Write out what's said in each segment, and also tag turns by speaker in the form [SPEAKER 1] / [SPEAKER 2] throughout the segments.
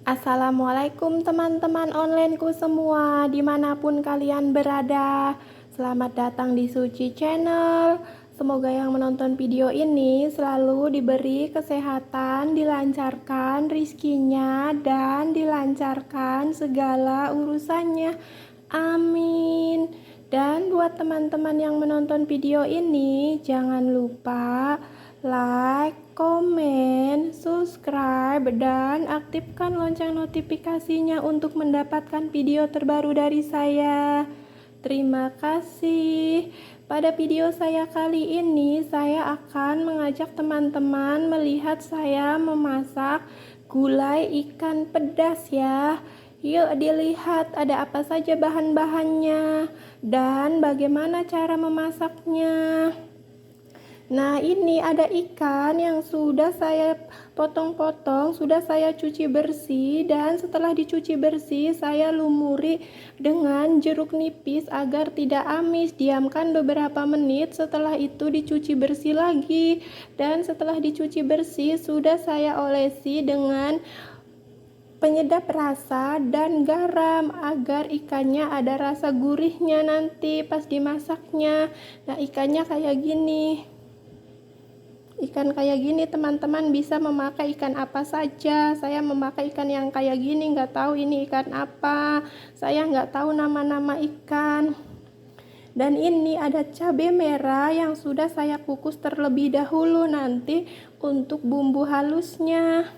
[SPEAKER 1] Assalamualaikum teman-teman onlineku semua, dimanapun kalian berada. Selamat datang di Suci Channel. Semoga yang menonton video ini selalu diberi kesehatan, dilancarkan rizkinya, dan dilancarkan segala urusannya. Amin. Dan buat teman-teman yang menonton video ini, jangan lupa like, komen, subscribe, dan aktifkan lonceng notifikasinya untuk mendapatkan video terbaru dari saya. Terima kasih. Pada video saya kali ini, saya akan mengajak teman-teman melihat saya memasak gulai ikan pedas ya. Yuk dilihat ada apa saja bahan-bahannya dan bagaimana cara memasaknya. Nah, ini ada ikan yang sudah saya potong-potong, sudah saya cuci bersih, dan setelah dicuci bersih saya lumuri dengan jeruk nipis agar tidak amis. Diamkan beberapa menit, setelah itu dicuci bersih lagi, dan setelah dicuci bersih sudah saya olesi dengan penyedap rasa dan garam agar ikannya ada rasa gurihnya nanti pas dimasaknya. Nah, ikannya kayak gini. Ikan kayak gini teman-teman bisa memakai ikan apa saja. Saya memakai ikan yang kayak gini, nggak tahu ini ikan apa. Saya nggak tahu nama-nama ikan. Dan ini ada cabai merah yang sudah saya kukus terlebih dahulu nanti untuk bumbu halusnya.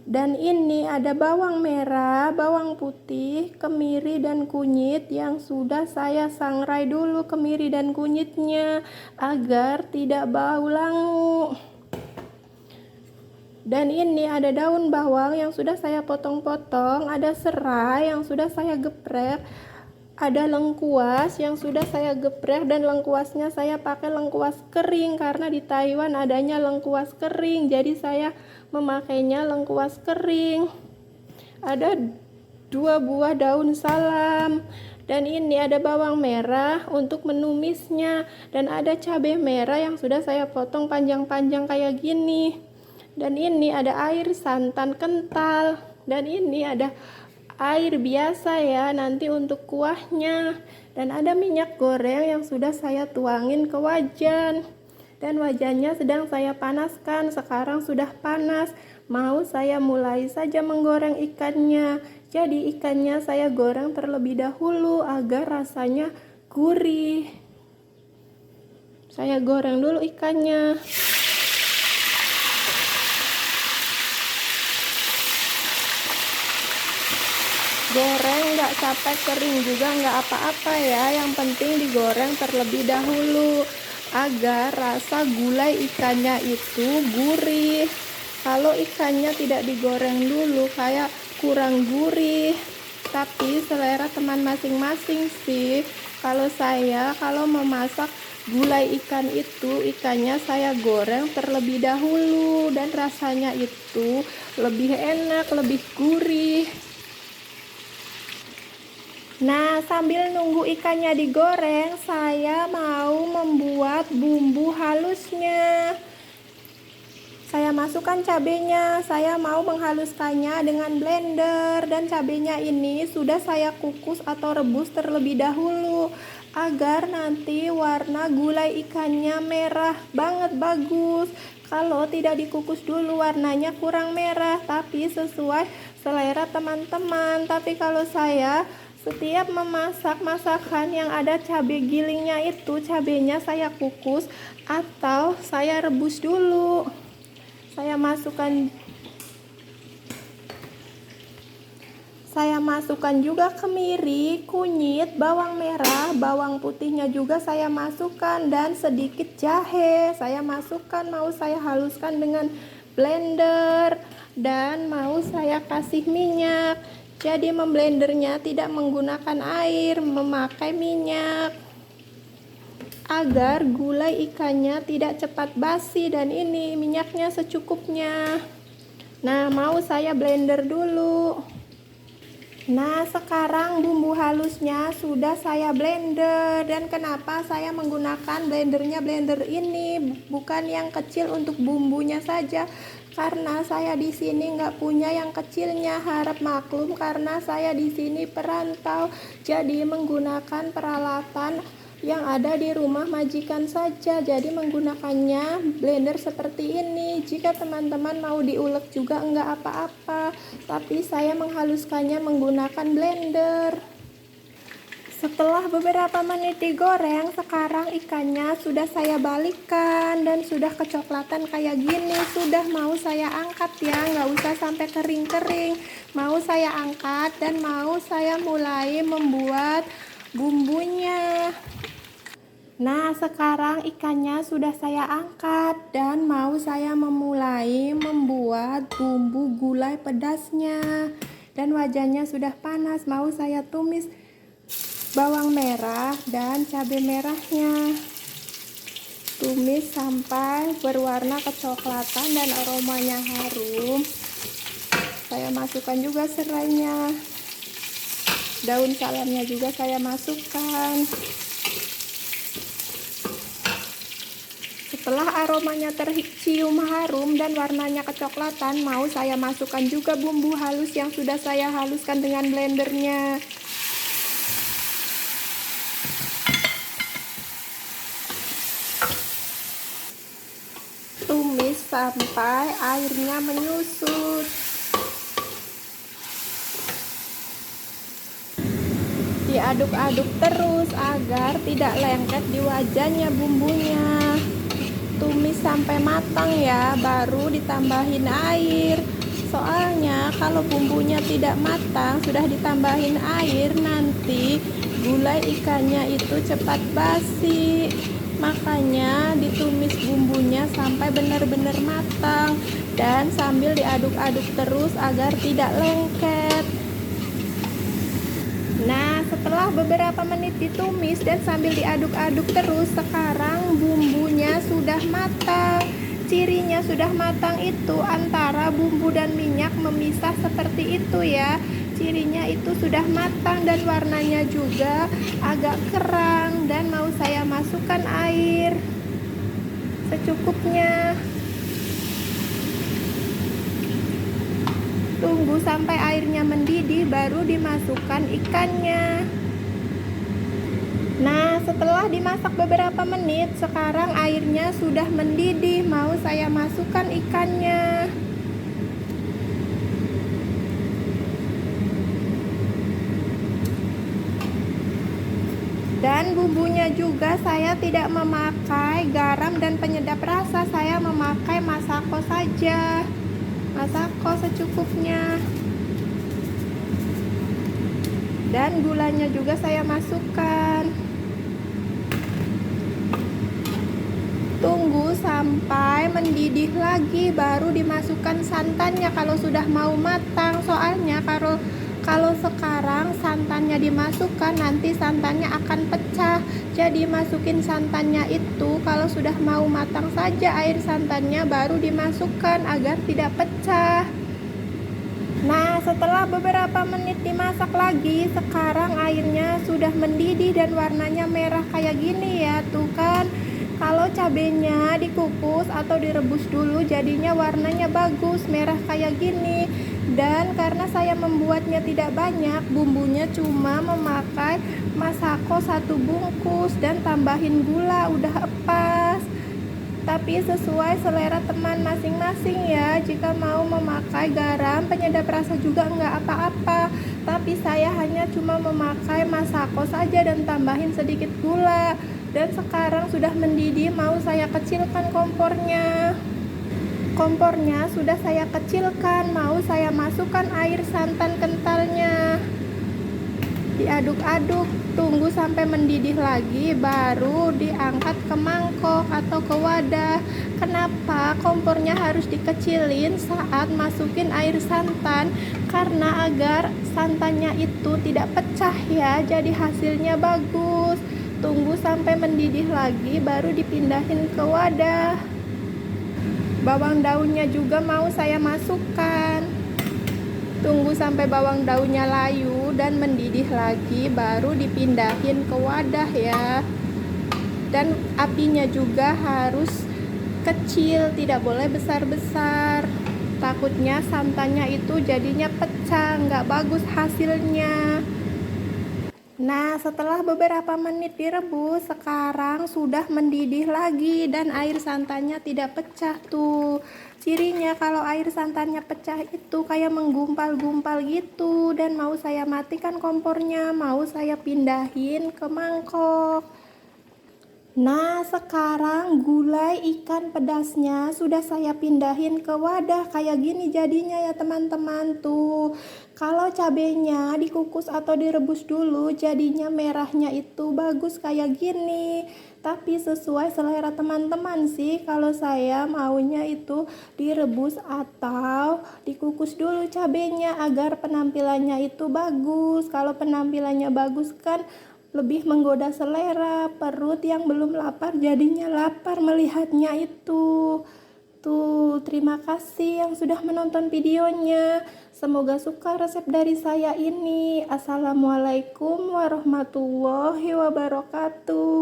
[SPEAKER 1] Dan ini ada bawang merah, bawang putih, kemiri dan kunyit yang sudah saya sangrai dulu kemiri dan kunyitnya agar tidak bau langu. Dan ini ada daun bawang yang sudah saya potong-potong, ada serai yang sudah saya geprek, ada lengkuas yang sudah saya geprek, dan lengkuasnya saya pakai lengkuas kering karena di Taiwan adanya lengkuas kering, jadi saya memakainya lengkuas kering. Ada 2 buah daun salam, dan ini ada bawang merah untuk menumisnya, dan ada cabai merah yang sudah saya potong panjang-panjang kayak gini. Dan ini ada air santan kental, dan ini ada air biasa ya nanti untuk kuahnya. Dan ada minyak goreng yang sudah saya tuangin ke wajan, dan wajannya sedang saya panaskan. Sekarang sudah panas, mau saya mulai saja menggoreng ikannya. Jadi ikannya saya goreng terlebih dahulu agar rasanya gurih. Saya goreng dulu ikannya. Goreng nggak sampai kering juga nggak apa-apa ya, yang penting digoreng terlebih dahulu agar rasa gulai ikannya itu gurih. Kalau ikannya tidak digoreng dulu kayak kurang gurih, tapi selera teman masing-masing sih. Kalau saya memasak gulai ikan itu, ikannya saya goreng terlebih dahulu dan rasanya itu lebih enak, lebih gurih. Nah, sambil nunggu ikannya digoreng, saya mau membuat bumbu halusnya. Saya masukkan cabenya, saya mau menghaluskannya dengan blender, dan cabenya ini sudah saya kukus atau rebus terlebih dahulu agar nanti warna gulai ikannya merah banget bagus. Kalau tidak dikukus dulu warnanya kurang merah, tapi sesuai selera teman-teman. Tapi kalau saya setiap memasak masakan yang ada cabai gilingnya itu, cabenya saya kukus atau saya rebus dulu. Saya masukkan juga kemiri, kunyit, bawang merah, bawang putihnya juga saya masukkan, dan sedikit jahe saya masukkan. Mau saya haluskan dengan blender, dan mau saya kasih minyak. Jadi memblendernya tidak menggunakan air, memakai minyak agar gulai ikannya tidak cepat basi. Dan ini minyaknya secukupnya. Nah, mau saya blender dulu. Nah, sekarang bumbu halusnya sudah saya blender. Dan kenapa saya menggunakan blender ini, bukan yang kecil untuk bumbunya saja? karena saya di sini nggak punya yang kecilnya. Harap maklum karena saya di sini perantau, jadi menggunakan peralatan yang ada di rumah majikan saja. Jadi menggunakannya blender seperti ini. Jika teman-teman mau diulek juga enggak apa-apa, tapi saya menghaluskannya menggunakan blender. Setelah beberapa menit digoreng, sekarang ikannya sudah saya balikkan dan sudah kecoklatan kayak gini. Sudah mau saya angkat ya, nggak usah sampai kering-kering. Mau saya angkat dan mau saya mulai membuat bumbunya. Nah, sekarang ikannya sudah saya angkat dan mau saya memulai membuat bumbu gulai pedasnya. Dan wajannya sudah panas, mau saya tumis bawang merah dan cabai merahnya. Tumis sampai berwarna kecoklatan dan aromanya harum. Saya masukkan juga serainya. Daun salamnya juga saya masukkan. Setelah aromanya tercium harum dan warnanya kecoklatan, mau saya masukkan juga bumbu halus yang sudah saya haluskan dengan blendernya. Tumis sampai airnya menyusut. Diaduk-aduk terus agar tidak lengket di wajannya bumbunya. Tumis sampai matang ya, baru ditambahin air. Soalnya kalau bumbunya tidak matang, sudah ditambahin air, nanti gulai ikannya itu cepat basi. Makanya ditumis bumbunya sampai benar-benar matang dan sambil diaduk-aduk terus agar tidak lengket. Nah, setelah beberapa menit ditumis dan sambil diaduk-aduk terus, sekarang bumbunya sudah matang. Cirinya sudah matang itu antara bumbu dan minyak memisah seperti itu ya. Cirinya itu sudah matang dan warnanya juga agak kerang, dan mau saya masukkan air secukupnya. Tunggu sampai airnya mendidih baru dimasukkan ikannya. Nah, setelah dimasak beberapa menit, sekarang airnya sudah mendidih, mau saya masukkan ikannya. Dan bumbunya juga saya tidak memakai garam dan penyedap rasa, saya memakai masako saja. Masako secukupnya. Dan gulanya juga saya masukkan. Tunggu sampai mendidih lagi baru dimasukkan santannya kalau sudah mau matang. Soalnya kalau sekarang santannya dimasukkan, nanti santannya akan pecah. Jadi masukin santannya itu kalau sudah mau matang saja air santannya, baru dimasukkan agar tidak pecah. Nah, setelah beberapa menit dimasak lagi, sekarang airnya sudah mendidih dan warnanya merah kayak gini ya. Tuh kan, kalau cabenya dikukus atau direbus dulu jadinya warnanya bagus, merah kayak gini. Dan karena saya membuatnya tidak banyak, bumbunya cuma memakai masako 1 bungkus dan tambahin gula, udah pas. Tapi sesuai selera teman masing-masing ya. Jika mau memakai garam, penyedap rasa juga enggak apa-apa. Tapi saya hanya cuma memakai masako saja dan tambahin sedikit gula. Dan sekarang sudah mendidih, mau saya kecilkan kompornya. Kompornya sudah saya kecilkan, mau saya masukkan air santan kentalnya. Diaduk-aduk, tunggu sampai mendidih lagi, baru diangkat ke mangkok atau ke wadah. Kenapa kompornya harus dikecilin saat masukin air santan? Karena agar santannya itu tidak pecah ya, jadi hasilnya bagus. Tunggu sampai mendidih lagi, baru dipindahin ke wadah. Bawang daunnya juga mau saya masukkan. Tunggu sampai bawang daunnya layu dan mendidih lagi, baru dipindahin ke wadah ya. Dan apinya juga harus kecil, tidak boleh besar-besar. Takutnya santannya itu jadinya pecah, nggak bagus hasilnya. Nah, setelah beberapa menit direbus, sekarang sudah mendidih lagi dan air santannya tidak pecah tuh. Cirinya kalau air santannya pecah itu kayak menggumpal-gumpal gitu, dan mau saya matikan kompornya, mau saya pindahin ke mangkok. Nah, sekarang gulai ikan pedasnya sudah saya pindahin ke wadah kayak gini jadinya ya teman-teman tuh. Kalau cabenya dikukus atau direbus dulu jadinya merahnya itu bagus kayak gini. Tapi sesuai selera teman-teman sih, kalau saya maunya itu direbus atau dikukus dulu cabenya agar penampilannya itu bagus. Kalau penampilannya bagus kan lebih menggoda selera, perut yang belum lapar jadinya lapar melihatnya itu. Tuh, terima kasih yang sudah menonton videonya. Semoga suka resep dari saya ini. Assalamualaikum warahmatullahi wabarakatuh.